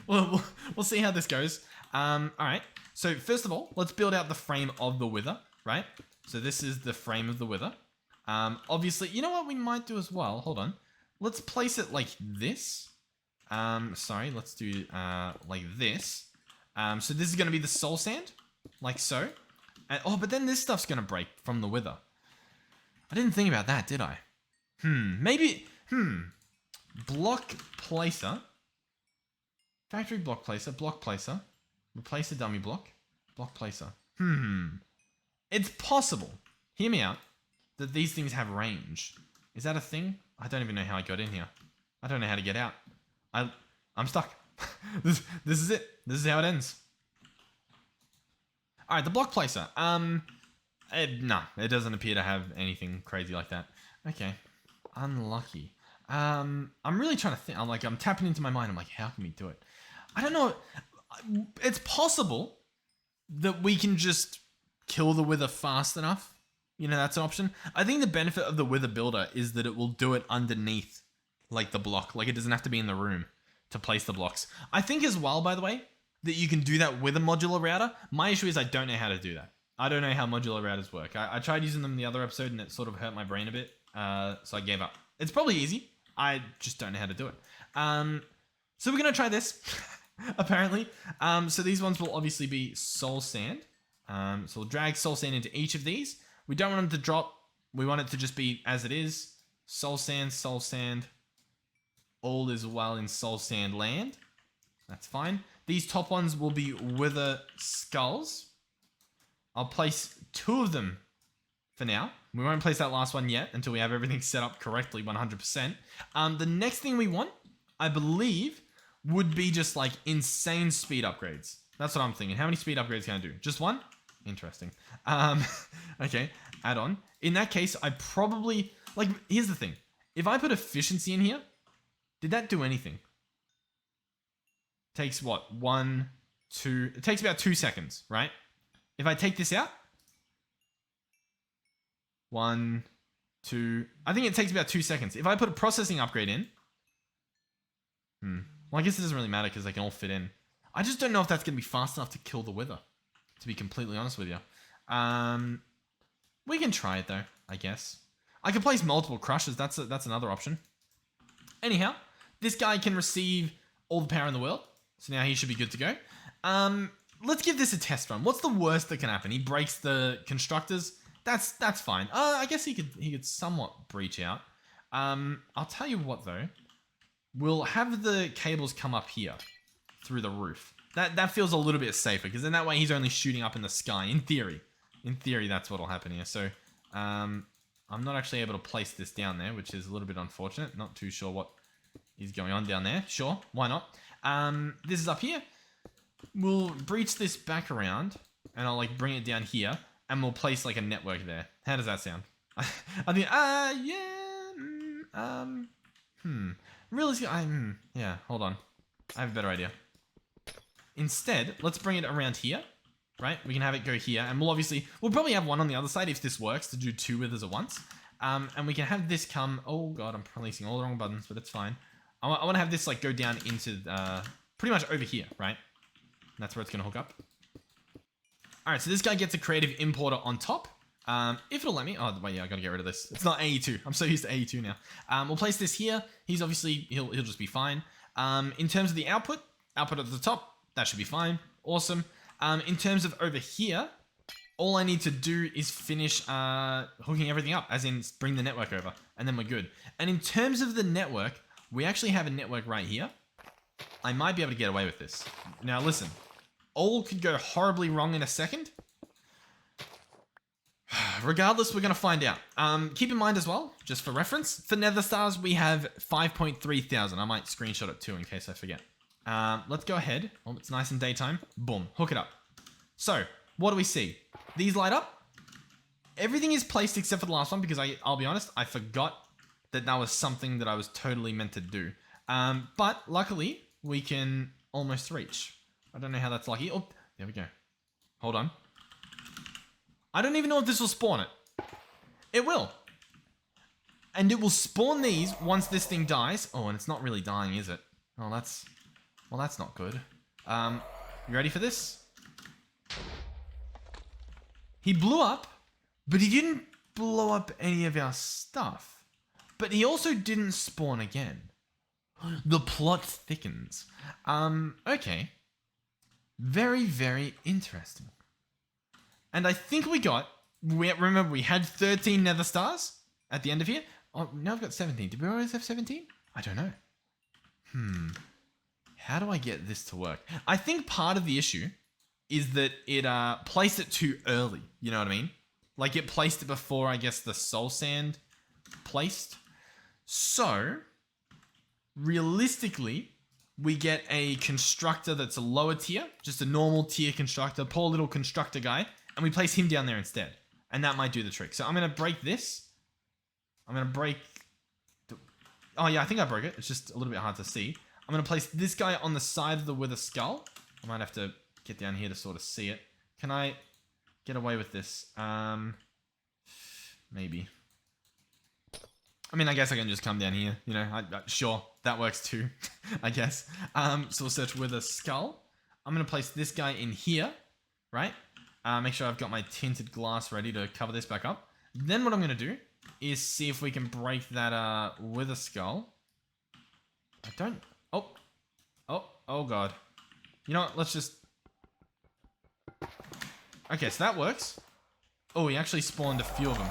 We'll see how this goes. All right. So first of all, let's build out the frame of the Wither, right? So this is the frame of the Wither. Obviously, you know what we might do as well? Hold on. Let's place it like this. Sorry, let's do like this. So this is going to be the soul sand, like so. But then this stuff's going to break from the Wither. I didn't think about that, did I? Maybe, block placer. Factory block placer, replace a dummy block placer. It's possible, hear me out, that these things have range. Is that a thing? I don't even know how I got in here. I don't know how to get out. I'm stuck. This is it. This is how it ends. All right, the block placer. No, it doesn't appear to have anything crazy like that. Okay, unlucky. I'm really trying to think. I'm tapping into my mind. I'm like, how can we do it? I don't know. It's possible that we can just kill the Wither fast enough. You know, that's an option. I think the benefit of the Wither Builder is that it will do it underneath, like the block. Like it doesn't have to be in the room to place the blocks. I think as well, by the way, that you can do that with a modular router. My issue is I don't know how to do that. I don't know how modular routers work. I tried using them in the other episode and it sort of hurt my brain a bit. So I gave up. It's probably easy. I just don't know how to do it. So we're going to try this, apparently. So these ones will obviously be soul sand. So we'll drag soul sand into each of these. We don't want them to drop. We want it to just be as it is. Soul sand. All is well in soul sand land. That's fine. These top ones will be Wither skulls. I'll place 2 of them for now. We won't place that last one yet until we have everything set up correctly 100%. The next thing we want, I believe, would be just like insane speed upgrades. That's what I'm thinking. How many speed upgrades can I do? Just 1? Interesting. Okay, add on. In that case, I probably... Like, here's the thing. If I put efficiency in here, did that do anything? Takes what? 1, 2... It takes about 2 seconds, right? If I take this out... 1, 2... I think it takes about 2 seconds. If I put a processing upgrade in... Well, I guess it doesn't really matter because they can all fit in. I just don't know if that's going to be fast enough to kill the Wither, to be completely honest with you. We can try it, though, I guess. I can place multiple crushes. That's another option. Anyhow, this guy can receive all the power in the world. So now he should be good to go. Let's give this a test run. What's the worst that can happen? He breaks the constructors. That's fine. I guess he could somewhat breach out. I'll tell you what, though. We'll have the cables come up here through the roof. That feels a little bit safer because then that way he's only shooting up in the sky. In theory, that's what'll happen here. So I'm not actually able to place this down there, which is a little bit unfortunate. Not too sure what is going on down there. Sure, why not? This is up here. We'll breach this back around and I'll like bring it down here and we'll place like a network there. How does that sound? I think, Realistically, yeah, hold on. I have a better idea. Instead, let's bring it around here, right? We can have it go here, and we'll probably have one on the other side if this works to do 2 withers at once. And we can have this come, oh god, I'm releasing all the wrong buttons, but it's fine. I want to have this like go down into, pretty much over here, right? And that's where it's going to hook up. All right, so this guy gets a creative importer on top. If it'll let me. Oh, wait, yeah, I gotta get rid of this. It's not AE2. I'm so used to AE2 now. We'll place this here. He's obviously, he'll just be fine. In terms of the output at the top, that should be fine. Awesome. In terms of over here, all I need to do is finish hooking everything up, as in bring the network over, and then we're good. And in terms of the network, we actually have a network right here. I might be able to get away with this. Now listen, all could go horribly wrong in a second. Regardless, we're going to find out. Keep in mind as well, just for reference, for Nether stars, we have 5.3 thousand. I might screenshot it too in case I forget. Let's go ahead. Oh, it's nice and daytime. Boom, hook it up. So, what do we see? These light up. Everything is placed except for the last one because I'll be honest, I forgot that was something that I was totally meant to do. But luckily, we can almost reach. I don't know how that's lucky. Oh, there we go. Hold on. I don't even know if this will spawn it. It will. And it will spawn these once this thing dies. Oh, and it's not really dying, is it? Oh, that's not good. You ready for this? He blew up, but he didn't blow up any of our stuff. But he also didn't spawn again. The plot thickens. Okay. Very, very interesting. And I think remember we had 13 nether stars at the end of here. Oh, now I've got 17. Did we always have 17? I don't know. How do I get this to work? I think part of the issue is that it placed it too early. You know what I mean? Like it placed it before, I guess, the soul sand placed. So, realistically, we get a constructor that's a lower tier, just a normal tier constructor, poor little constructor guy, and we place him down there instead. And that might do the trick. So I'm going to break this. I'm going to break... Oh yeah, I think I broke it. It's just a little bit hard to see. I'm going to place this guy on the side of the wither skull. I might have to get down here to sort of see it. Can I get away with this? Maybe. I mean, I guess I can just come down here. You know, sure, that works too, I guess. So we'll search wither skull. I'm going to place this guy in here, right? Make sure I've got my tinted glass ready to cover this back up. Then what I'm going to do is see if we can break that wither skull. I don't... Oh god. You know what? Let's just... Okay, so that works. Oh, he actually spawned a few of them.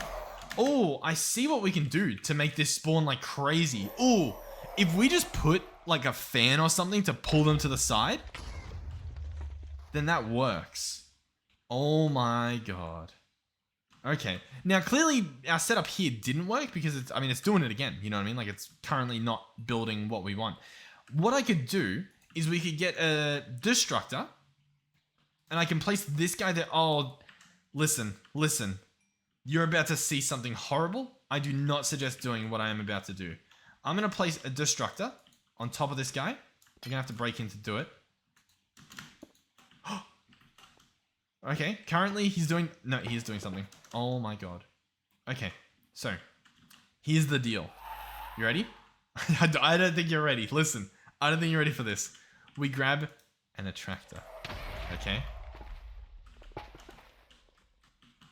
Oh, I see what we can do to make this spawn like crazy. Oh, if we just put like a fan or something to pull them to the side, then that works. Oh my god. Okay. Now, clearly, our setup here didn't work because it's doing it again. You know what I mean? Like, it's currently not building what we want. What I could do is we could get a destructor, and I can place this guy there. Oh, listen. You're about to see something horrible. I do not suggest doing what I am about to do. I'm going to place a destructor on top of this guy. We're going to have to break in to do it. Okay, currently he's doing... No, he is doing something. Oh my god. Okay, so here's the deal. You ready? I don't think you're ready. Listen, I don't think you're ready for this. We grab an attractor. Okay.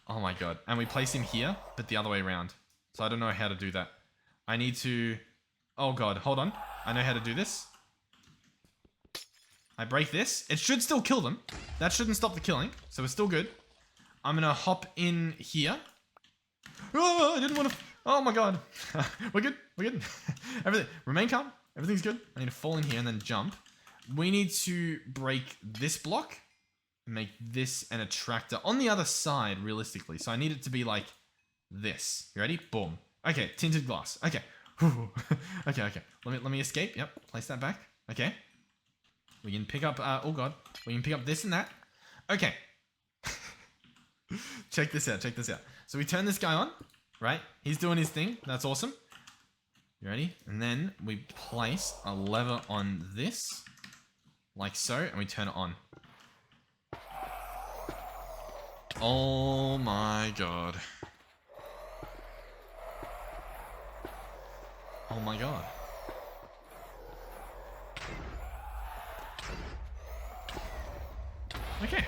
Oh my god. And we place him here, but the other way around. So I don't know how to do that. I need to... Oh god, hold on. I know how to do this. I break this. It should still kill them. That shouldn't stop the killing, so it's still good. I'm gonna hop in here. Oh, I didn't want to... Oh my god. We're good. Everything. Remain calm. Everything's good. I need to fall in here and then jump. We need to break this block. Make this an attractor on the other side, realistically. So I need it to be like this. You ready? Boom. Okay, tinted glass. Okay. Okay. Let me escape. Yep. Place that back. Okay. We can pick up, oh god. We can pick up this and that. Okay. Check this out. So we turn this guy on, right? He's doing his thing. That's awesome. You ready? And then we place a lever on this, like so, and we turn it on. Oh my god. Oh my god. Okay.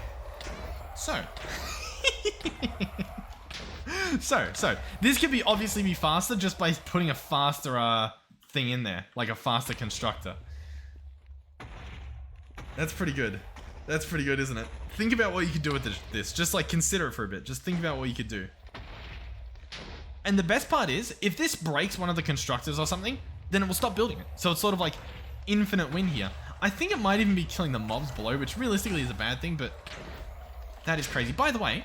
So. So this could be obviously be faster just by putting a faster thing in there, like a faster constructor. That's pretty good. That's pretty good, isn't it? Think about what you could do with this. Just like consider it for a bit. Just think about what you could do. And the best part is, if this breaks one of the constructors or something, then it will stop building it. So it's sort of like infinite win here. I think it might even be killing the mobs below, which realistically is a bad thing, but that is crazy. By the way,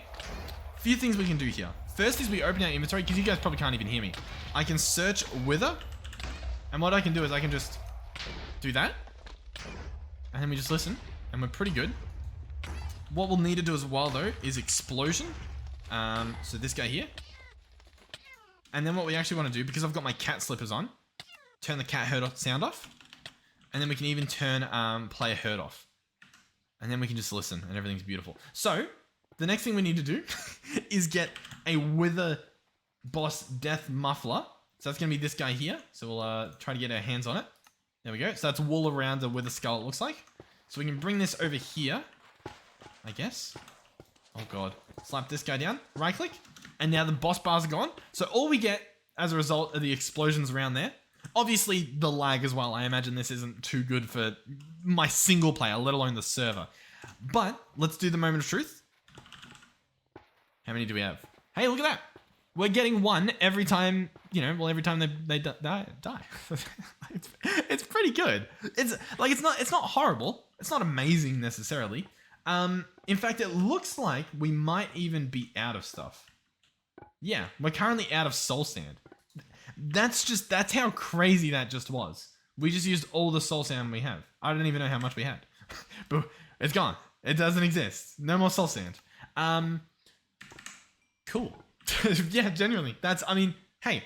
a few things we can do here. First is we open our inventory, because you guys probably can't even hear me. I can search Wither, and what I can do is I can just do that, and then we just listen, and we're pretty good. What we'll need to do as well, though, is Explosion. So this guy here. And then what we actually want to do, because I've got my cat slippers on, turn the cat herd sound off, and then we can even turn player herd off. And then we can just listen, and everything's beautiful. So, the next thing we need to do is get a Wither boss death muffler. So that's going to be this guy here. So we'll try to get our hands on it. There we go. So that's wool around the Wither skull, it looks like. So we can bring this over here, I guess. Oh god. Slap this guy down, right click, and now the boss bars are gone. So all we get as a result are the explosions around there. Obviously the lag as well. I imagine this isn't too good for my single player, let alone the server. But let's do the moment of truth. How many do we have? Hey, look at that. We're getting one every time, you know, well, every time they die. It's pretty good. It's not horrible. It's not amazing necessarily. In fact, it looks like we might even be out of stuff. Yeah, we're currently out of soul sand. That's how crazy that just was. We just used all the soul sand we have. I don't even know how much we had. But it's gone. It doesn't exist. No more soul sand. Cool. Yeah, genuinely. Hey,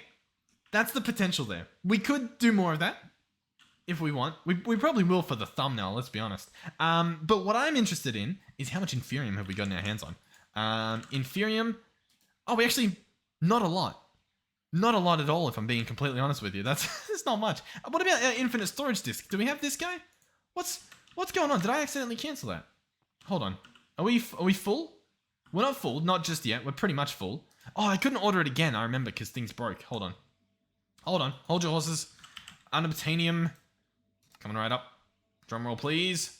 that's the potential there. We could do more of that if we want. We probably will for the thumbnail, let's be honest. But what I'm interested in is how much Inferium have we gotten our hands on? Inferium, we actually, not a lot. Not a lot at all, if I'm being completely honest with you. That's not much. What about our infinite storage disk? Do we have this guy? What's going on? Did I accidentally cancel that? Hold on. Are we full? We're not full, not just yet. We're pretty much full. Oh, I couldn't order it again, I remember, because things broke. Hold on. Hold your horses. Unobtanium. Coming right up. Drum roll, please.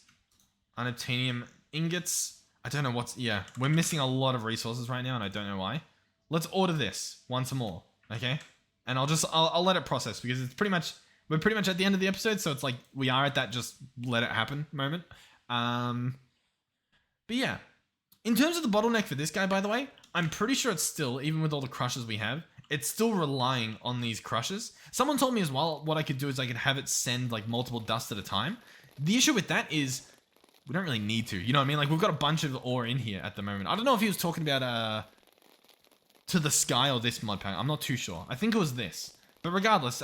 Unobtanium ingots. I don't know yeah. We're missing a lot of resources right now, and I don't know why. Let's order this once more, okay? And I'll let it process, because we're pretty much at the end of the episode, so it's like we are at that just let it happen moment. But yeah. In terms of the bottleneck for this guy, by the way, I'm pretty sure it's still, even with all the crushes we have, it's still relying on these crushes. Someone told me as well, what I could do is I could have it send like multiple dusts at a time. The issue with that is we don't really need to, you know what I mean? Like we've got a bunch of ore in here at the moment. I don't know if he was talking about to the sky or this mod pack. I'm not too sure. I think it was this. But regardless,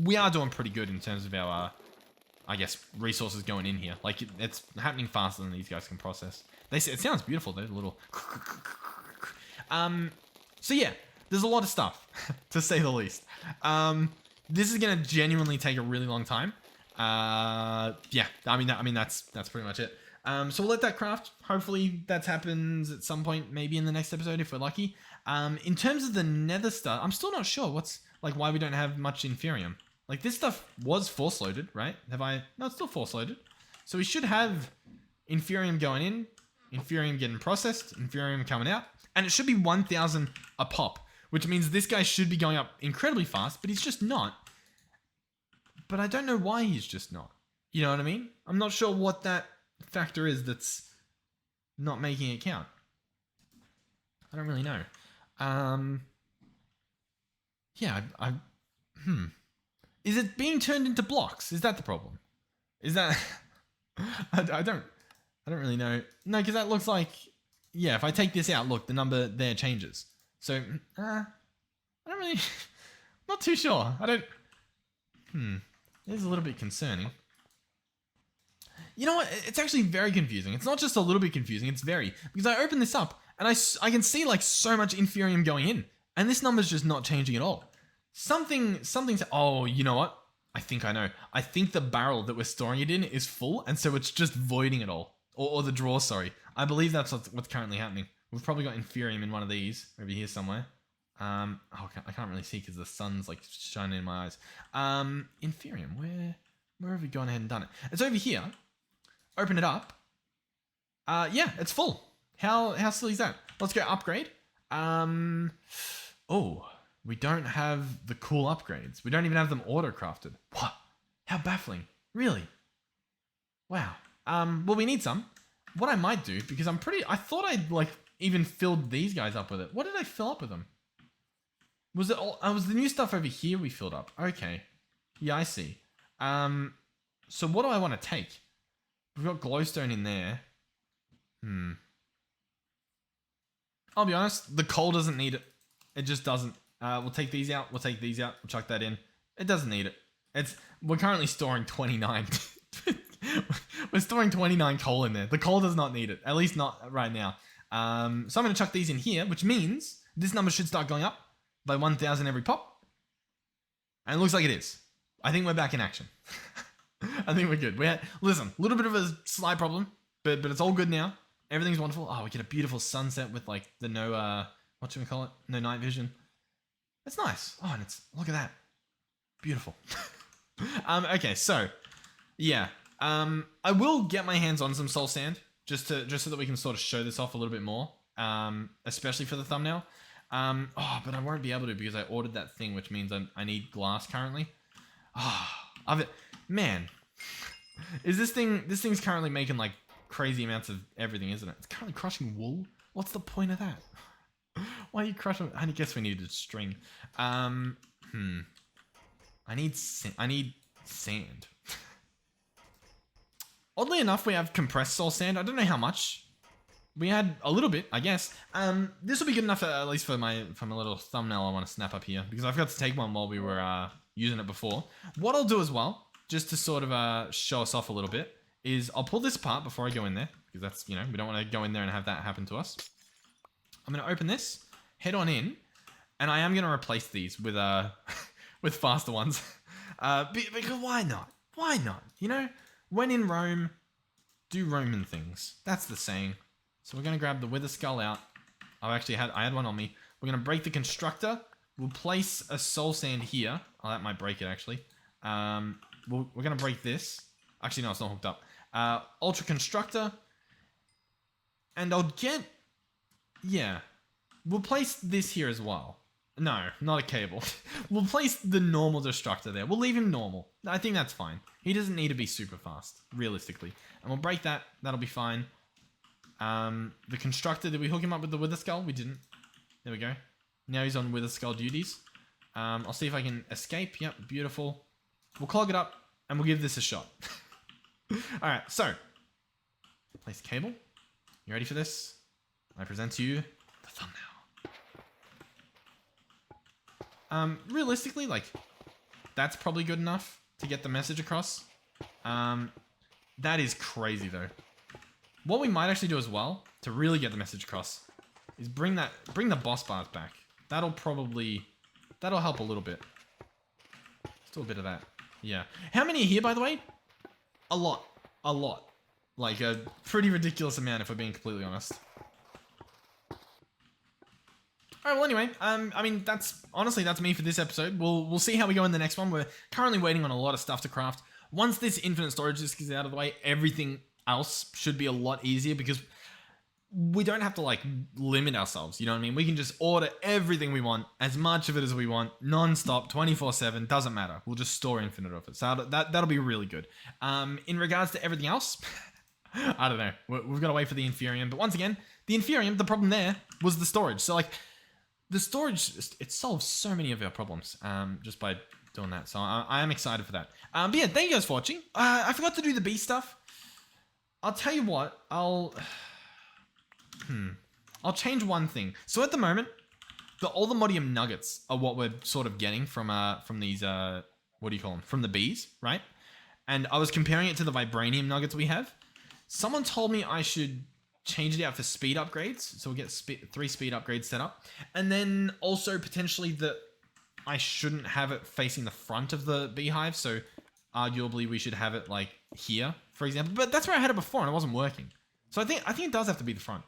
we are doing pretty good in terms of our, I guess, resources going in here. Like it's happening faster than these guys can process. They say it sounds beautiful though, the little. So yeah, there's a lot of stuff to say the least. This is gonna genuinely take a really long time. Yeah, that's pretty much it. So we'll let that craft. Hopefully that happens at some point, maybe in the next episode if we're lucky. In terms of the Nether stuff, I'm still not sure why we don't have much Inferium. Like this stuff was force loaded, right? No, it's still force loaded. So we should have Inferium going in, Inferium getting processed, Inferium coming out, and it should be 1,000 a pop, which means this guy should be going up incredibly fast, but he's just not. But I don't know why he's just not. You know what I mean? I'm not sure what that factor is that's not making it count. I don't really know. Yeah, Is it being turned into blocks? Is that the problem? Is that... I don't really know. No, because that looks like... Yeah, if I take this out, look, the number there changes. So, I don't really... Not too sure. I don't... It is a little bit concerning. You know what? It's actually very confusing. It's not just a little bit confusing, it's very... Because I open this up, and I can see, like, so much Inferium going in. And this number's just not changing at all. Something's... Oh, you know what? I think I know. I think the barrel that we're storing it in is full, and so it's just voiding it all. Or the drawer, sorry. I believe that's what's currently happening. We've probably got Inferium in one of these, over here somewhere. I can't really see because the sun's like shining in my eyes. Inferium, where have we gone ahead and done it? It's over here. Open it up. Yeah, it's full. How silly is that? Let's go upgrade. Oh, we don't have the cool upgrades. We don't even have them auto-crafted. What? How baffling. Really? Wow. Well, we need some. What I might do, because I thought I'd like even filled these guys up with it. What did I fill up with them? Was it all, was the new stuff over here we filled up? Okay. Yeah, I see. So what do I want to take? We've got glowstone in there. I'll be honest, the coal doesn't need it. It just doesn't. We'll take these out. We'll take these out. We'll chuck that in. It doesn't need it. We're currently storing 29. We're storing 29 coal in there. The coal does not need it. At least not right now. So I'm going to chuck these in here, which means this number should start going up by 1,000 every pop. And it looks like it is. I think we're back in action. I think we're good. Listen, a little bit of a slight problem, but it's all good now. Everything's wonderful. Oh, we get a beautiful sunset with like the what should we call it? No night vision. It's nice. Oh, and look at that. Beautiful. Okay, so yeah. I will get my hands on some soul sand just so that we can sort of show this off a little bit more. Especially for the thumbnail. But I won't be able to because I ordered that thing, which means I need glass currently. Man, is this thing's currently making like crazy amounts of everything, isn't it? It's currently crushing wool. What's the point of that? Why are you crushing? I guess we needed string. I need sand. Oddly enough, we have compressed soul sand. I don't know how much. We had a little bit, I guess. This will be good enough, at least for my little thumbnail I want to snap up here, because I forgot to take one while we were using it before. What I'll do as well, just to sort of show us off a little bit, is I'll pull this apart before I go in there, because that's, we don't want to go in there and have that happen to us. I'm going to open this, head on in, and I am going to replace these with with faster ones. Because why not? Why not? When in Rome, do Roman things. That's the saying. So we're going to grab the wither skull out. I had one on me. We're going to break the constructor. We'll place a soul sand here. Oh, that might break it actually. We're going to break this. Actually, no, it's not hooked up. Ultra constructor. And I'll get... Yeah. We'll place this here as well. No, not a cable. We'll place the normal destructor there. We'll leave him normal. I think that's fine. He doesn't need to be super fast, realistically. And we'll break that. That'll be fine. The constructor, did we hook him up with the wither skull? We didn't. There we go. Now he's on wither skull duties. I'll see if I can escape. Yep, beautiful. We'll clog it up and we'll give this a shot. Alright, so. Place cable. You ready for this? I present to you the thumbnail. Realistically, like, that's probably good enough to get the message across. That is crazy though. What we might actually do as well, to really get the message across, is bring the boss bars back. That'll help a little bit. Let's do a bit of that. Yeah. How many are here, by the way? A lot. A lot. Like, a pretty ridiculous amount, if we're being completely honest. Alright, well anyway, I mean, that's me for this episode. We'll see how we go in the next one. We're currently waiting on a lot of stuff to craft. Once this infinite storage disk is out of the way, everything else should be a lot easier because we don't have to like limit ourselves, you know what I mean? We can just order everything we want, as much of it as we want, non-stop, 24/7, doesn't matter. We'll just store infinite of it. So that'll be really good. In regards to everything else, I don't know. We've got to wait for the Inferium. But once again, the Inferium, the problem there was the storage. So like, the storage, it solves so many of our problems just by doing that. So I am excited for that. But yeah, thank you guys for watching. I forgot to do the bee stuff. I'll tell you what, I'll change one thing. So at the moment, the Allthemodium nuggets are what we're sort of getting from these, what do you call them? From the bees, right? And I was comparing it to the Vibranium nuggets we have. Someone told me I should change it out for speed upgrades. So we'll get 3 speed upgrades set up. And then also potentially that I shouldn't have it facing the front of the beehive. So arguably we should have it like here, for example. But that's where I had it before and it wasn't working. So I think it does have to be the front.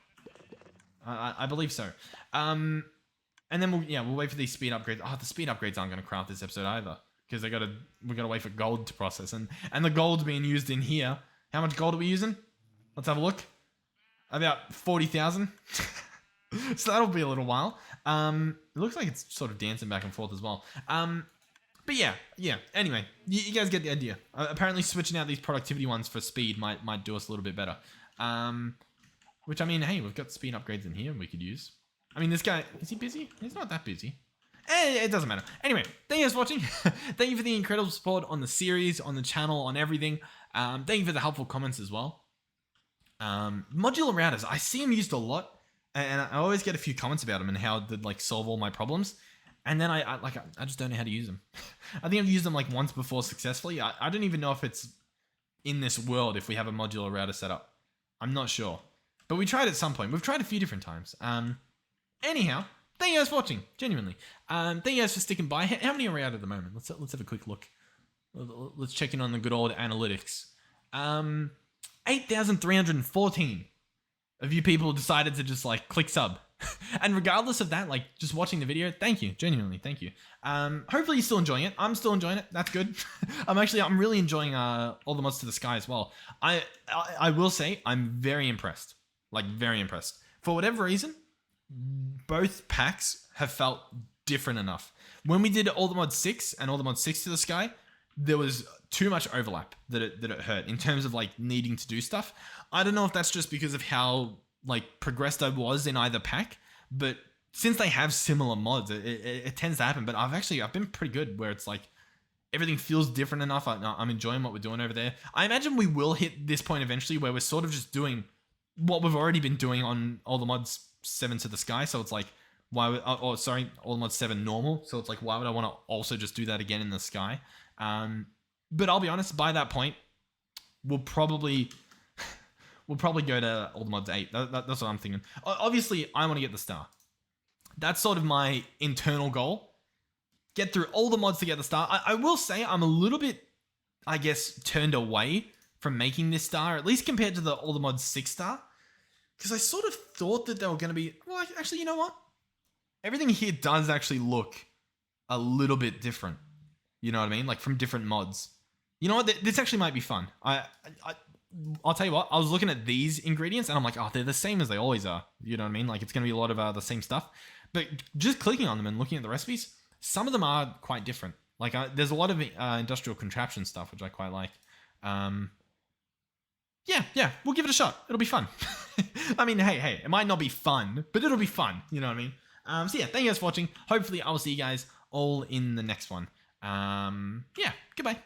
I believe so. And then we'll wait for these speed upgrades. Oh, the speed upgrades aren't going to craft this episode either, because we got to wait for gold to process, and the gold's being used in here. How much gold are we using? Let's have a look. About 40,000. So that'll be a little while. It looks like it's sort of dancing back and forth as well. But yeah. Anyway, you guys get the idea. Apparently, switching out these productivity ones for speed might do us a little bit better. Which, I mean, hey, we've got speed upgrades in here we could use. I mean, this guy, is he busy? He's not that busy. It doesn't matter. Anyway, thank you guys for watching. Thank you for the incredible support on the series, on the channel, on everything. Thank you for the helpful comments as well. Modular routers, I see them used a lot, and I always get a few comments about them and how they like solve all my problems. And then I just don't know how to use them. I think I've used them like once before successfully. I don't even know if it's in this world if we have a modular router set up. I'm not sure. But we tried at some point. We've tried a few different times. Anyhow, thank you guys for watching. Genuinely. Thank you guys for sticking by. How many are we at the moment? Let's have a quick look. Let's check in on the good old analytics. 8,314 of you people decided to just like click sub. And regardless of that, like just watching the video, thank you. Genuinely, thank you. Hopefully you're still enjoying it. I'm still enjoying it. That's good. I'm really enjoying all the mods to the sky as well. I will say I'm very impressed. Like very impressed. For whatever reason, both packs have felt different enough. When we did all the mod 6 and all the mod 6 to the sky, there was too much overlap that it hurt in terms of like needing to do stuff. I don't know if that's just because of how like progressed I was in either pack, but since they have similar mods, it tends to happen. But I've been pretty good where it's like everything feels different enough. I'm enjoying what we're doing over there. I imagine we will hit this point eventually where we're sort of just doing what we've already been doing on all the mods 7 to the sky. So it's like, all the mods 7 normal. So it's like, why would I want to also just do that again in the sky? But I'll be honest, by that point, we'll probably go to all the mods 8. That's what I'm thinking. Obviously, I want to get the star. That's sort of my internal goal. Get through all the mods to get the star. I will say I'm a little bit, I guess, turned away from making this star, at least compared to all the mods 6 star. Because I sort of thought that they were going to be... Well, actually, you know what? Everything here does actually look a little bit different. You know what I mean? Like from different mods. You know what? This actually might be fun. I'll tell you what. I was looking at these ingredients and I'm like, oh, they're the same as they always are. You know what I mean? Like it's going to be a lot of the same stuff. But just clicking on them and looking at the recipes, some of them are quite different. Like there's a lot of industrial contraption stuff, which I quite like. Yeah, we'll give it a shot. It'll be fun. I mean, hey, it might not be fun, but it'll be fun. You know what I mean? So yeah, thank you guys for watching. Hopefully I will see you guys all in the next one. Yeah, goodbye.